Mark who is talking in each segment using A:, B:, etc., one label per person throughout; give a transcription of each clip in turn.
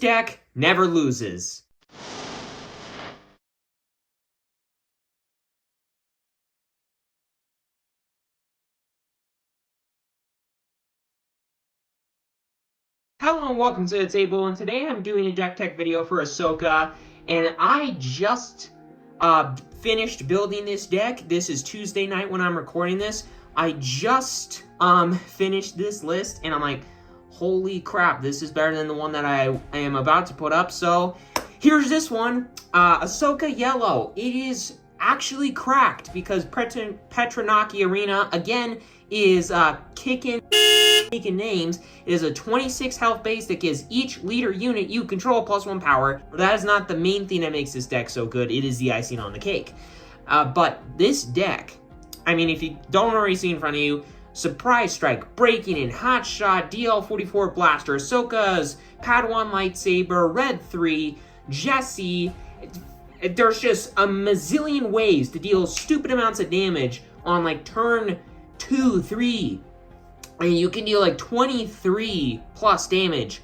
A: deck never loses. Hello and welcome to the table, and today I'm doing a Decktech video for Ahsoka, and I just finished building this deck. This is Tuesday night when I'm recording this. I just finished this list, and I'm like, holy crap, this is better than the one that I am about to put up. So here's this one, Ahsoka Yellow. It is actually cracked because Petronaki Arena, again, is kicking names. It is a 26 health base that gives each leader unit you control +1 power. That is not the main thing that makes this deck so good. It is the icing on the cake. But this deck, I mean, if you don't already see in front of you, Surprise Strike, Breaking In, Hot Shot, DL44 Blaster, Ahsoka's Padawan Lightsaber, Red 3, Jesse. There's just a mazillion ways to deal stupid amounts of damage on like turn 2, 3. And you can deal like 23 plus damage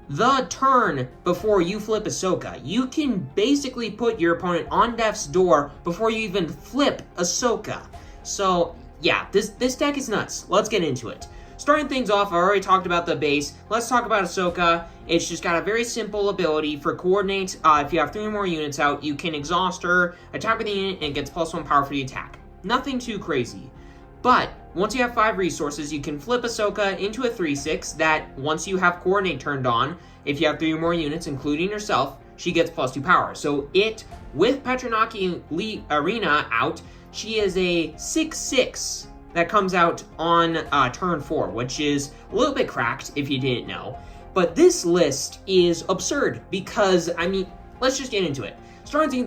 A: the turn before you flip Ahsoka. You can basically put your opponent on death's door before you even flip Ahsoka. So yeah, this deck is nuts. Let's get into it. Starting things off, I already talked about the base. Let's talk about Ahsoka. It's just got a very simple ability for coordinate. If you have 3 or more units out, you can exhaust her, attack with the unit, and it gets +1 power for the attack. Nothing too crazy. But once you have 5 resources, you can flip Ahsoka into a 3/6 that once you have coordinate turned on, if you have 3 or more units, including yourself, she gets +2 power. So it, with Petronaki Arena out, she is a 6/6 that comes out on turn 4, which is a little bit cracked if you didn't know. But this list is absurd because, I mean, let's just get into it. Starting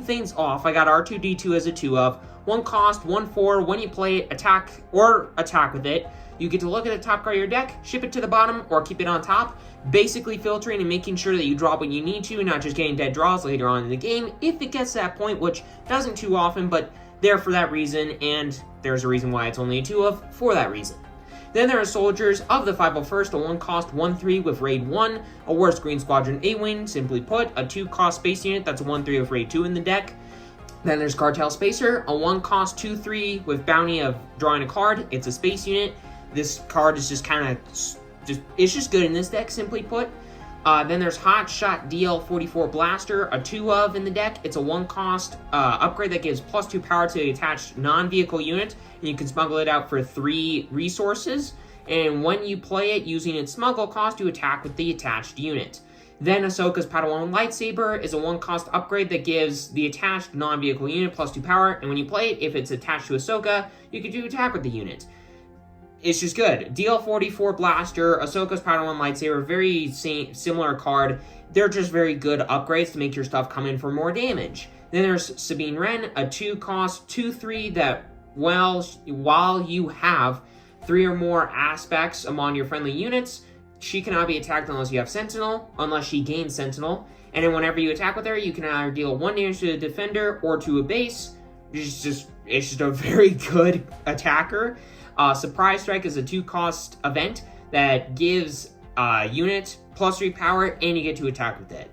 A: things off, I got R2-D2 as a 2 of. 1 cost, 1/4, when you play it, attack with it. You get to look at the top card of your deck, ship it to the bottom, or keep it on top, basically filtering and making sure that you draw what you need to, not just getting dead draws later on in the game, if it gets to that point, which doesn't too often, but there for that reason, and there's a reason why it's only a 2 of for that reason. Then there are Soldiers of the 501st, a 1 cost, 1/3 with Raid 1, a Worst Green Squadron A-Wing, simply put, a 2 cost space unit, that's a 1/3 with Raid 2 in the deck. Then there's Cartel Spacer, a 1 cost 2/3 with bounty of drawing a card. It's a space unit. This card is just kind of, it's just good in this deck, simply put. Then there's Hot Shot DL44 Blaster, a 2 of in the deck. It's a 1 cost upgrade that gives +2 power to the attached non-vehicle unit, and you can smuggle it out for 3 resources. And when you play it using its smuggle cost, you attack with the attached unit. Then Ahsoka's Padawan Lightsaber is a 1 cost upgrade that gives the attached non-vehicle unit +2 power, and when you play it, if it's attached to Ahsoka, you can do attack with the unit. It's just good. DL44 Blaster, Ahsoka's Padawan Lightsaber, very similar card. They're just very good upgrades to make your stuff come in for more damage. Then there's Sabine Wren, a 2 cost 2/3 that, well, while you have 3 or more aspects among your friendly units, she cannot be attacked unless you have Sentinel, unless she gains Sentinel. And then whenever you attack with her, you can either deal 1 damage to the defender or to a base. It's just a very good attacker. Surprise Strike is a 2 cost event that gives unit +3 power, and you get to attack with it.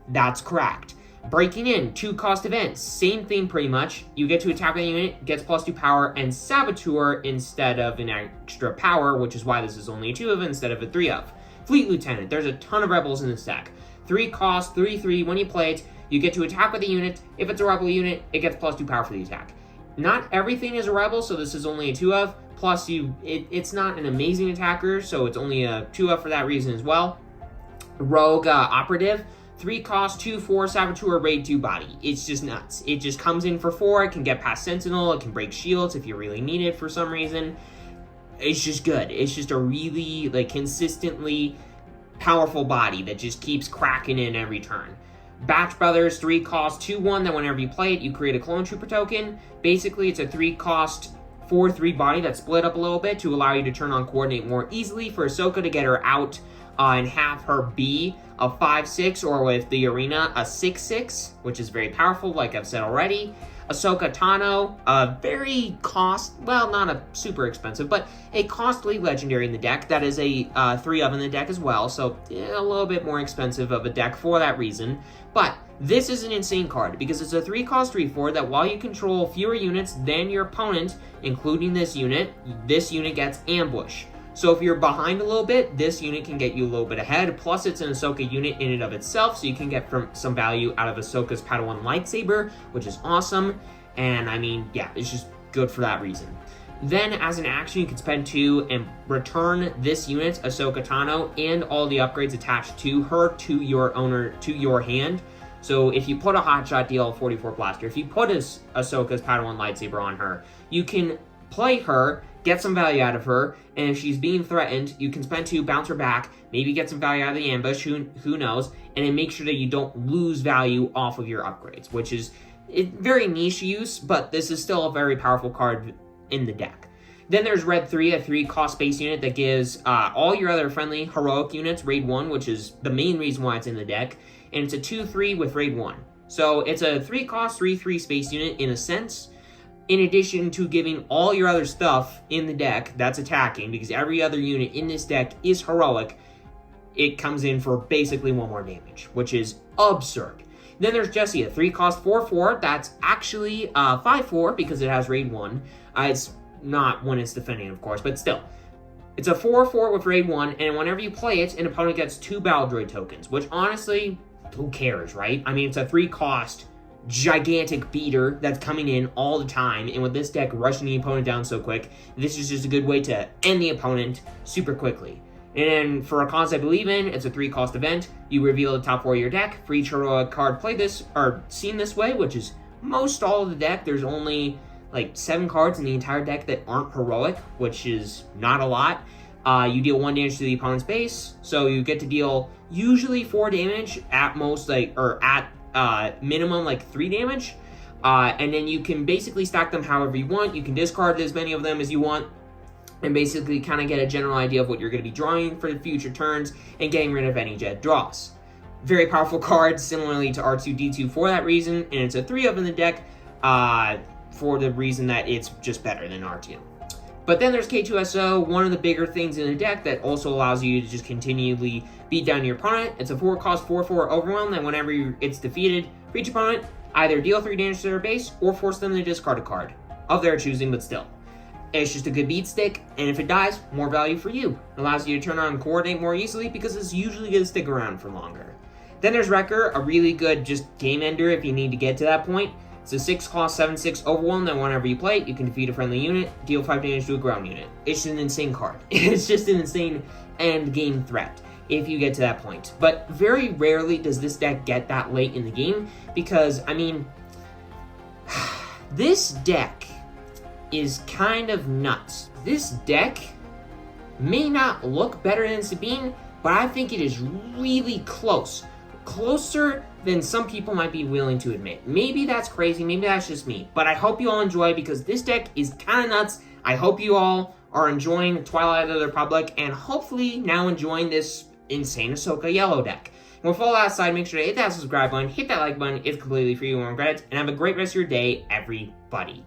A: That's cracked. Breaking In, 2 cost events, same thing pretty much. You get to attack with a unit, gets +2 power, and Saboteur instead of an extra power, which is why this is only a 2 of instead of a 3 of. Fleet Lieutenant, there's a ton of rebels in this deck. 3 cost, 3/3, when you play it, you get to attack with a unit. If it's a rebel unit, it gets +2 power for the attack. Not everything is a rebel, so this is only a 2 of. Plus, it's not an amazing attacker, so it's only a 2 of for that reason as well. Rogue Operative, 3 cost, 2/4 Saboteur, Raid 2 body. It's just nuts. It just comes in for 4, it can get past Sentinel, it can break shields if you really need it for some reason. It's just good. It's just a really, like, consistently powerful body that just keeps cracking in every turn. Batch Brothers, 3 cost, 2/1, that whenever you play it, you create a Clone Trooper token. Basically, it's a 3 cost, 4/3 body that's split up a little bit to allow you to turn on coordinate more easily for Ahsoka to get her out and have her be a 5/6, or with the arena, a 6/6, which is very powerful, like I've said already. Ahsoka Tano, a very not a super expensive, but a costly legendary in the deck. That is a 3 of in the deck as well, so a little bit more expensive of a deck for that reason. But this is an insane card, because it's a 3-cost 3/4 that while you control fewer units than your opponent, including this unit gets ambush. So if you're behind a little bit, this unit can get you a little bit ahead, plus it's an Ahsoka unit in and of itself, so you can get some value out of Ahsoka's Padawan lightsaber, which is awesome, and I mean, yeah, it's just good for that reason. Then, as an action, you can spend 2 and return this unit, Ahsoka Tano, and all the upgrades attached to her to your hand. So if you put a Hotshot DL44 blaster, if you put Ahsoka's Padawan lightsaber on her, you can play her, get some value out of her, and if she's being threatened, you can spend 2, bounce her back, maybe get some value out of the ambush, who knows, and then make sure that you don't lose value off of your upgrades, which is very niche use, but this is still a very powerful card in the deck. Then there's Red 3, a 3-cost base unit that gives all your other friendly heroic units Raid 1, which is the main reason why it's in the deck, and it's a 2/3 with Raid 1. So it's a 3-cost 3/3 space unit in a sense, in addition to giving all your other stuff in the deck that's attacking, because every other unit in this deck is heroic, it comes in for basically 1 more damage, which is absurd. Then there's Jessie, a 3-cost 4/4 that's actually 5/4 because it has Raid 1. It's not when it's defending, of course, but still. It's a 4/4 with Raid 1, and whenever you play it, an opponent gets 2 Battle Droid tokens, which honestly, who cares, right? I mean, it's a 3-cost gigantic beater that's coming in all the time, and with this deck rushing the opponent down so quick, this is just a good way to end the opponent super quickly. And then for a cause I believe in, it's a 3-cost event. You reveal the top 4 of your deck. For each heroic card played this or seen this way, which is most all of the deck. There's only like 7 cards in the entire deck that aren't heroic, which is not a lot. You deal 1 damage to the opponent's base, so you get to deal usually 4 damage at most, minimum like 3 damage. And then you can basically stack them however you want. You can discard as many of them as you want, and basically kind of get a general idea of what you're going to be drawing for the future turns and getting rid of any Jed draws. Very powerful card, similarly to R2-D2 for that reason, and it's a 3 of in the deck for the reason that it's just better than R2. But then there's K2SO, one of the bigger things in the deck that also allows you to just continually beat down your opponent. It's a 4-cost 4/4 overwhelm, and whenever it's defeated for each opponent, either deal 3 damage to their base or force them to discard a card of their choosing, but still. It's just a good beat stick, and if it dies, more value for you. It allows you to turn on and coordinate more easily because it's usually going to stick around for longer. Then there's Wrecker, a really good just game ender if you need to get to that point. It's a 6-cost 7/6 overwhelm that whenever you play it, you can defeat a friendly unit, deal 5 damage to a ground unit. It's an insane card. It's just an insane end game threat if you get to that point. But very rarely does this deck get that late in the game because, I mean, this deck is kind of nuts. This deck may not look better than Sabine, but I think it is really close. Closer than some people might be willing to admit. Maybe that's crazy, maybe that's just me, but I hope you all enjoy because this deck is kind of nuts. I hope you all are enjoying Twilight of the Republic and hopefully now enjoying this insane Ahsoka Yellow deck. And with all that aside, make sure to hit that subscribe button, hit that like button, it's completely free, you won't regret it, and have a great rest of your day, everybody.